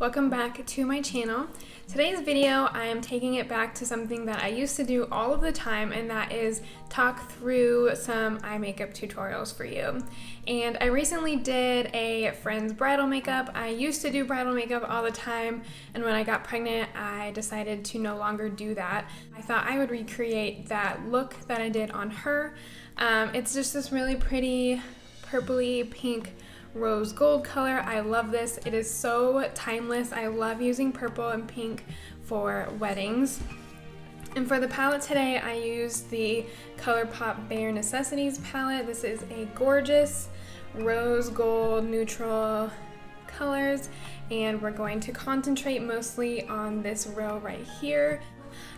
Welcome back to my channel. Today's video, I am taking it back to something that I used to do all of the time, and that is talk through some eye makeup tutorials for you. And I recently did a friend's bridal makeup. I used to do bridal makeup all the time, and when I got pregnant, I decided to no longer do that. I thought I would recreate that look that I did on her. It's just this really pretty purpley pink rose gold color. I love this. It is so timeless. I love using purple and pink for weddings. And for the palette today, I used the Colourpop Bare Necessities palette. This is a gorgeous rose gold neutral colors, and we're going to concentrate mostly on this row right here.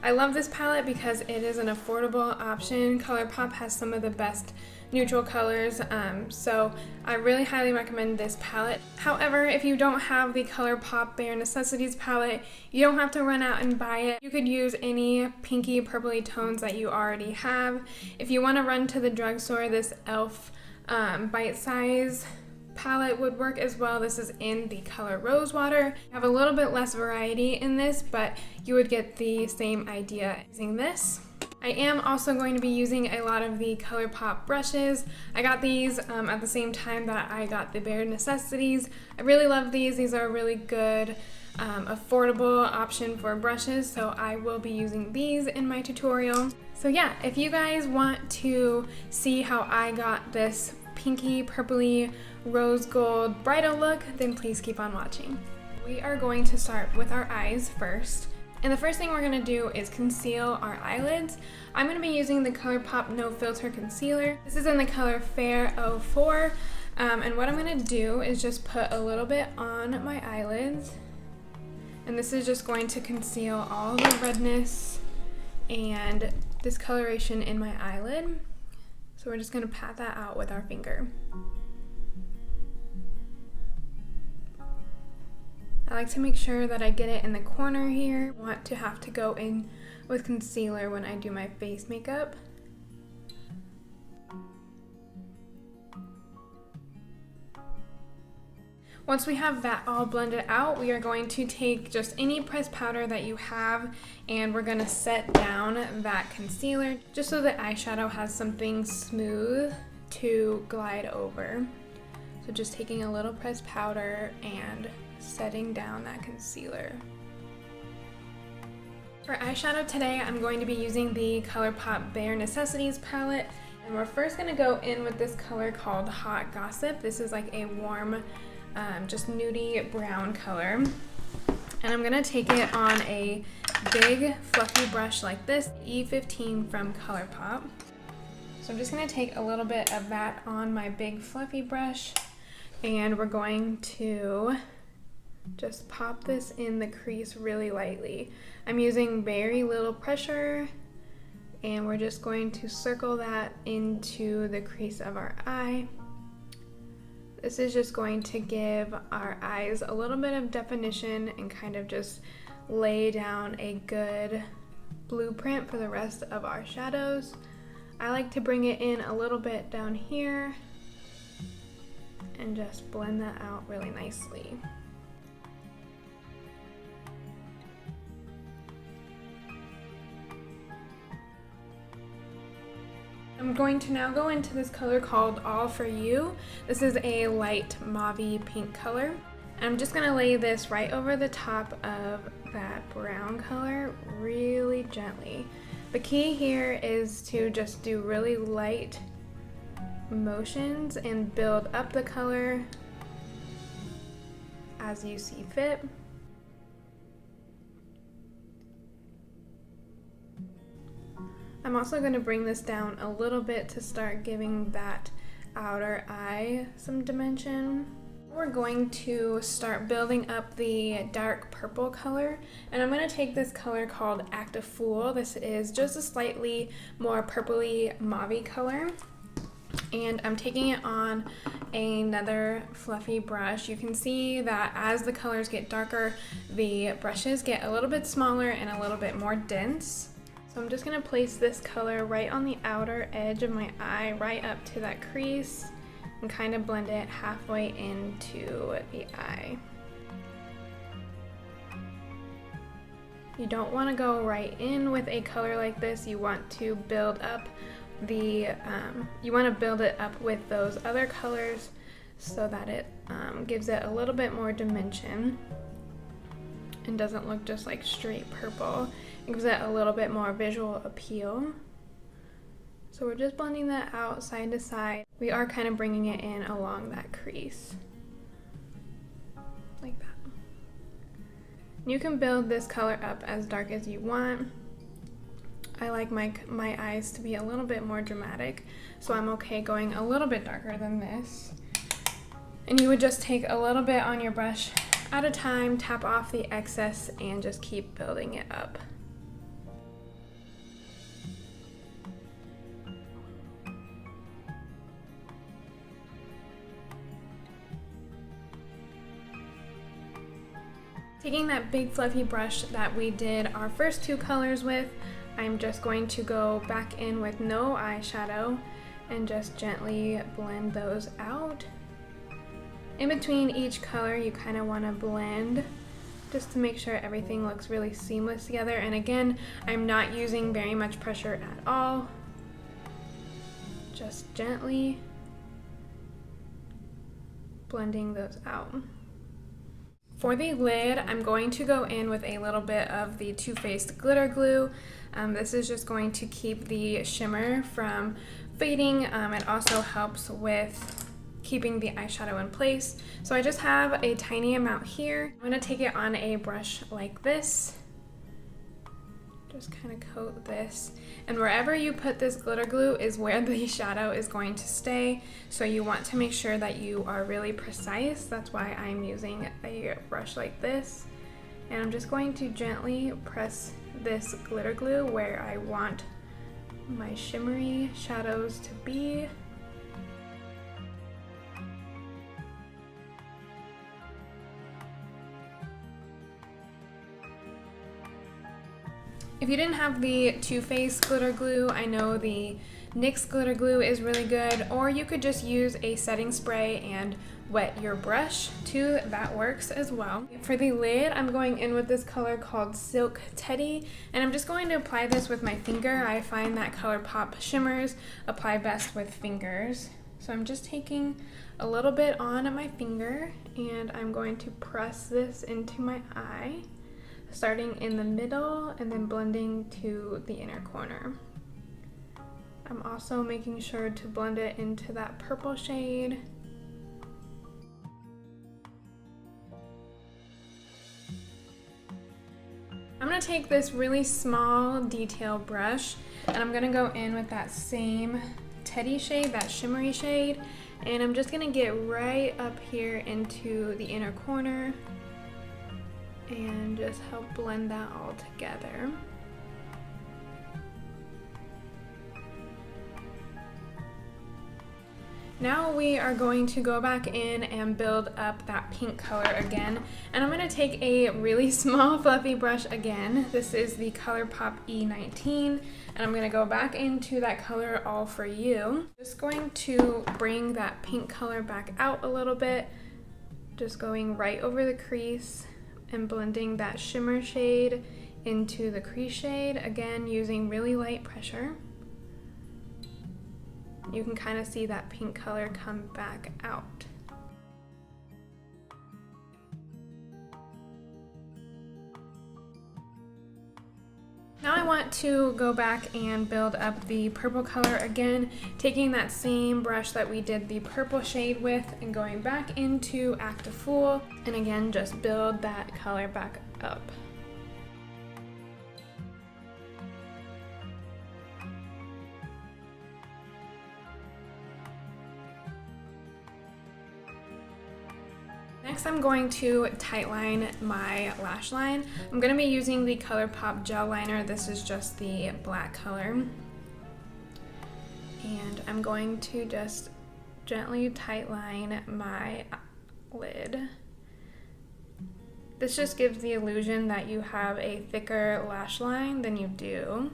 I love this palette because it is an affordable option. Colourpop has some of the best neutral colors, so I really highly recommend this palette. However, if you don't have the Colourpop Bare Necessities palette, you don't have to run out and buy it. You could use any pinky purpley tones that you already have. If you want to run to the drugstore, this e.l.f. Bite Size palette would work as well. This is in the color Rosewater. I have a little bit less variety in this, but you would get the same idea using this. I am also going to be using a lot of the Colourpop brushes. I got these at the same time that I got the Bare Necessities. I really love these. These are a really good, affordable option for brushes, so I will be using these in my tutorial. So yeah, if you guys want to see how I got this pinky purpley rose gold bridal look, then please keep on watching. We are going to start with our eyes first. And the first thing we're going to do is conceal our eyelids. I'm going to be using the Colourpop No Filter Concealer. This is in the color Fair 04. And what I'm going to do is just put a little bit on my eyelids. And this is just going to conceal all the redness and discoloration in my eyelid. So we're just going to pat that out with our finger. I like to make sure that I get it in the corner here. I want to have to go in with concealer when I do my face makeup. Once we have that all blended out, we are going to take just any pressed powder that you have, and we're going to set down that concealer just so the eyeshadow has something smooth to glide over. So just taking a little pressed powder and setting down that concealer. For eyeshadow today, I'm going to be using the Colourpop Bare Necessities palette, and we're first going to go in with this color called Hot Gossip. This is like a warm, just nudie brown color, and I'm going to take it on a big fluffy brush like this, E15 from Colourpop. So I'm just going to take a little bit of that on my big fluffy brush, and we're going to just pop this in the crease really lightly. I'm using very little pressure, and we're just going to circle that into the crease of our eye. This is just going to give our eyes a little bit of definition and kind of just lay down a good blueprint for the rest of our shadows. I like to bring it in a little bit down here and just blend that out really nicely. I'm going to now go into this color called All For You. This is a light mauve pink color. I'm just going to lay this right over the top of that brown color really gently. The key here is to just do really light motions and build up the color as you see fit. I'm also going to bring this down a little bit to start giving that outer eye some dimension. We're going to start building up the dark purple color, and I'm going to take this color called Act a Fool. This is just a slightly more purpley mauve color, and I'm taking it on another fluffy brush. You can see that as the colors get darker, the brushes get a little bit smaller and a little bit more dense. So I'm just going to place this color right on the outer edge of my eye, right up to that crease, and kind of blend it halfway into the eye. You don't want to go right in with a color like this. You want to build up the, you want to build it up with those other colors so that it gives it a little bit more dimension and doesn't look just like straight purple. It gives it a little bit more visual appeal. So we're just blending that out side to side. We are kind of bringing it in along that crease, like that. You can build this color up as dark as you want. I like my eyes to be a little bit more dramatic, so I'm okay going a little bit darker than this. And you would just take a little bit on your brush at a time, tap off the excess, and just keep building it up. Taking that big fluffy brush that we did our first two colors with, I'm just going to go back in with no eyeshadow and just gently blend those out. In between each color, you kind of want to blend just to make sure everything looks really seamless together. And again, I'm not using very much pressure at all. Just gently blending those out. For the lid, I'm going to go in with a little bit of the Too Faced glitter glue. This is just going to keep the shimmer from fading. It also helps with keeping the eyeshadow in place. So I just have a tiny amount here. I'm going to take it on a brush like this. Just kind of coat this. And wherever you put this glitter glue is where the shadow is going to stay. So you want to make sure that you are really precise. That's why I'm using a brush like this. And I'm just going to gently press this glitter glue where I want my shimmery shadows to be. If you didn't have the Too Faced glitter glue, I know the NYX glitter glue is really good, or you could just use a setting spray and wet your brush too. That works as well. For the lid, I'm going in with this color called Silk Teddy, and I'm just going to apply this with my finger. I find that Colourpop shimmers apply best with fingers. So I'm just taking a little bit on my finger, and I'm going to press this into my eye, starting in the middle and then blending to the inner corner. I'm also making sure to blend it into that purple shade. I'm going to take this really small detail brush and I'm going to go in with that same Teddy shade, that shimmery shade, and I'm just going to get right up here into the inner corner and just help blend that all together. Now we are going to go back in and build up that pink color again. And I'm going to take a really small fluffy brush again. This is the Colourpop E19. And I'm going to go back into that color All For You. Just going to bring that pink color back out a little bit. Just going right over the crease and blending that shimmer shade into the crease shade. Again, using really light pressure. You can kind of see that pink color come back out. Now I want to go back and build up the purple color again, taking that same brush that we did the purple shade with and going back into Act a Fool, and again just build that color back up. Next, I'm going to tightline my lash line. I'm going to be using the Colourpop gel liner. This is just the black color. And I'm going to just gently tightline my lid. This just gives the illusion that you have a thicker lash line than you do.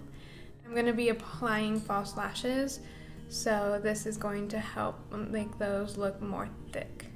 I'm going to be applying false lashes, so this is going to help make those look more thick.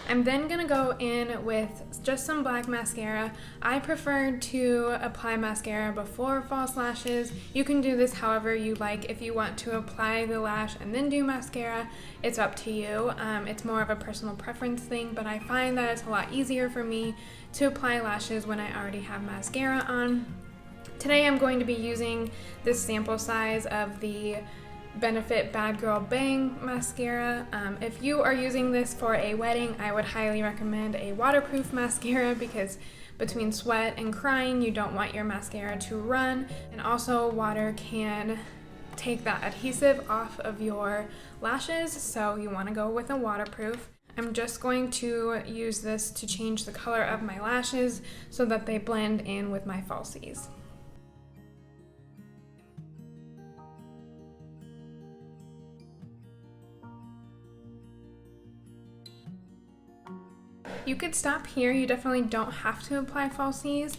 I'm then gonna go in with just some black mascara. I prefer to apply mascara before false lashes. You can do this however you like. If you want to apply the lash and then do mascara, it's up to you. It's more of a personal preference thing, but I find that it's a lot easier for me to apply lashes when I already have mascara on. Today I'm going to be using this sample size of the Benefit Bad Girl Bang mascara. If you are using this for a wedding, I would highly recommend a waterproof mascara because between sweat and crying, you don't want your mascara to run, and also water can take that adhesive off of your lashes, so you want to go with a waterproof. I'm just going to use this to change the color of my lashes so that they blend in with my falsies. You could stop here. You definitely don't have to apply falsies.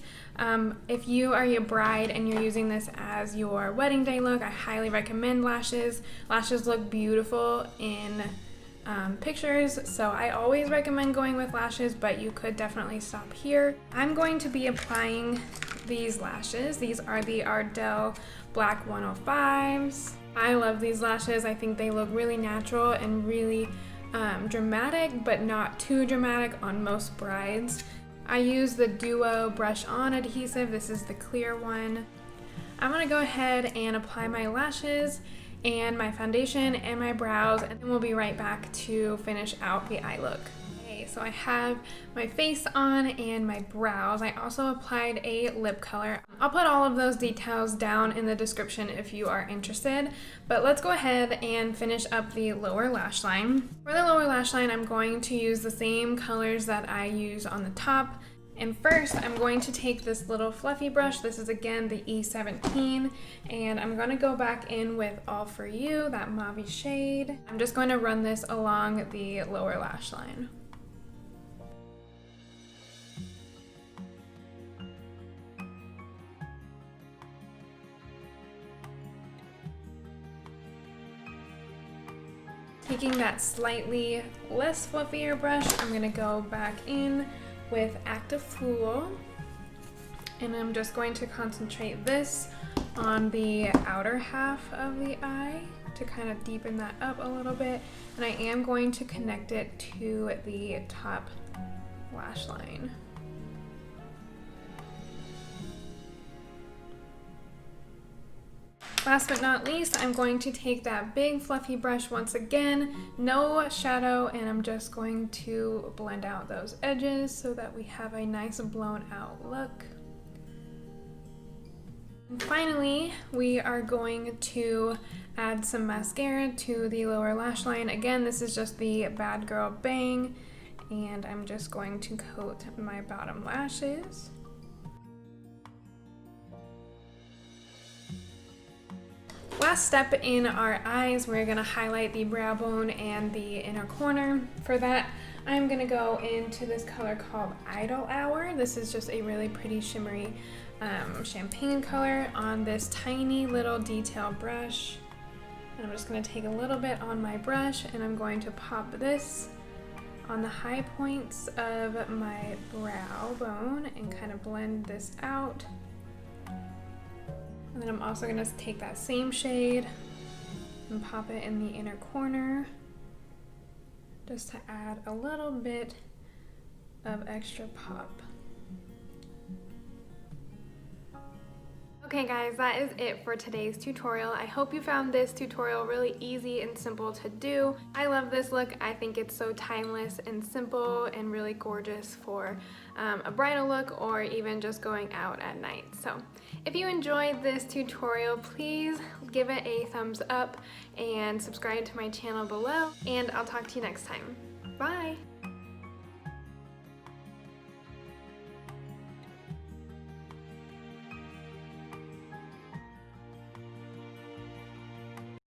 If you are a bride and you're using this as your wedding day look, I highly recommend lashes. Lashes look beautiful in pictures, so I always recommend going with lashes, but you could definitely stop here. I'm going to be applying these lashes. These are the Ardell Black 105s. I love these lashes. I think they look really natural and really dramatic, but not too dramatic on most brides. I use the Duo brush on adhesive. This is the clear one. I'm gonna go ahead and apply my lashes and my foundation and my brows, and then we'll be right back to finish out the eye look. Okay, so I have my face on and my brows. I also applied a lip color. I'll put all of those details down in the description if you are interested, but let's go ahead and finish up the lower lash line. For the lower lash line, I'm going to use the same colors that I use on the top. And first, I'm going to take this little fluffy brush. This is again the E17, and I'm going to go back in with All For You, that mauve shade. I'm just going to run this along the lower lash line. Taking that slightly less fluffier brush, I'm going to go back in with Active Fool, and I'm just going to concentrate this on the outer half of the eye to kind of deepen that up a little bit, and I am going to connect it to the top lash line. Last but not least, I'm going to take that big fluffy brush once again, no shadow, and I'm just going to blend out those edges so that we have a nice blown out look. And finally, we are going to add some mascara to the lower lash line. Again, this is just the Bad Girl Bang, and I'm just going to coat my bottom lashes. Last step in our eyes, we're going to highlight the brow bone and the inner corner. For that, I'm going to go into this color called Idle Hour. This is just a really pretty shimmery champagne color on this tiny little detail brush. And I'm just going to take a little bit on my brush, and I'm going to pop this on the high points of my brow bone and kind of blend this out. And then I'm also going to take that same shade and pop it in the inner corner just to add a little bit of extra pop. Okay guys, that is it for today's tutorial. I hope you found this tutorial really easy and simple to do. I love this look. I think it's so timeless and simple and really gorgeous for a bridal look or even just going out at night. So if you enjoyed this tutorial, please give it a thumbs up and subscribe to my channel below, and I'll talk to you next time. Bye!